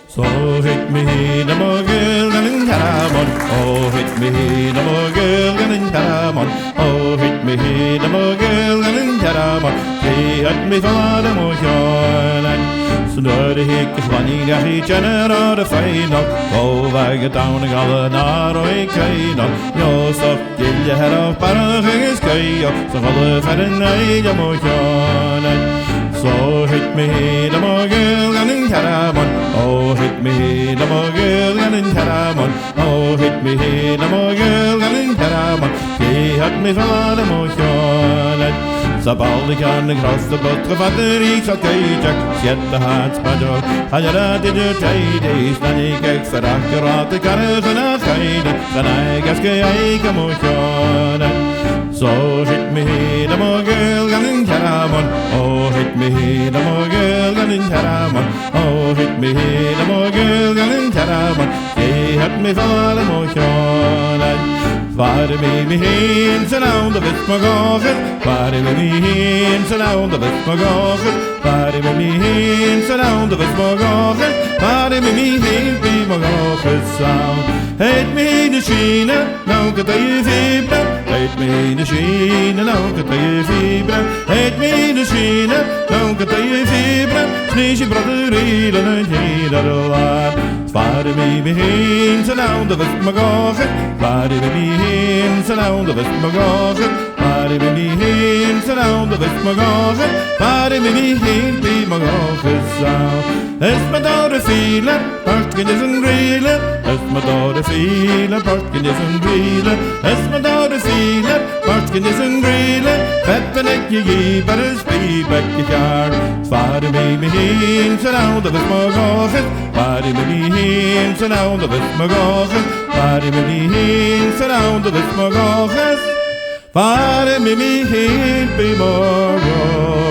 So hit me the mogul and caramon. Oh, hit me the mogul and caramon. Oh, hit me the mogul and caramon. He hit me for the motion. So door de hik is wanneer je general de fijn op. Oh, wij gaan down en gaan naar een kein op. Jo, stop je her op pargen is kei op. Zo vallen verder nee de motion. So hit me the mogul and caramon. Oh, hit me the mogul and caramon. Oh, hit me the mogul and caramon. He had me for the motion. Zabal ik aan de grootste botter van de Rieks had keitjak. Zet de hartspadjol, had je dat in de tijd is. Dan ik kijk verachteraad, ik kan er van afgeiden. Dan ik als eigen motion. So hit me the mogul and caramon. Oh, hit me the mogul and caramon. Oh, hit me the mogul and caramon. He had me for the motion. Waar me heen, zijn aan de wit mogen. Waar me heen, zijn aan de wit mogen. Waar me heen, zijn aan de wit mogen. Waar me heen, be mogen sound. Heet me de China, nou dat je vibra. Heet me de China, nou dat je vibra. Heet me de China, nou dat je vibra. Snees je brother rielen en je dat laat. Waar me heen, zijn aan de wit mogen. Waar me heen, zijn aan de wit mogen. Waar me heen, zijn aan de wit mogen. Waar me heen, be mogen sound. Is me door de file, parken is een reelen. Is me door de file, parken is een reelen. Is me door de file, parken is een reelen. Vet ben ik je geber, is biebek je jaar. Waar me heen, zijn aan de wit mogen. Waar me heen, zijn aan de wit mogen. Waar me heen, zijn aan de wit mogen. Waar me heen, be mogen.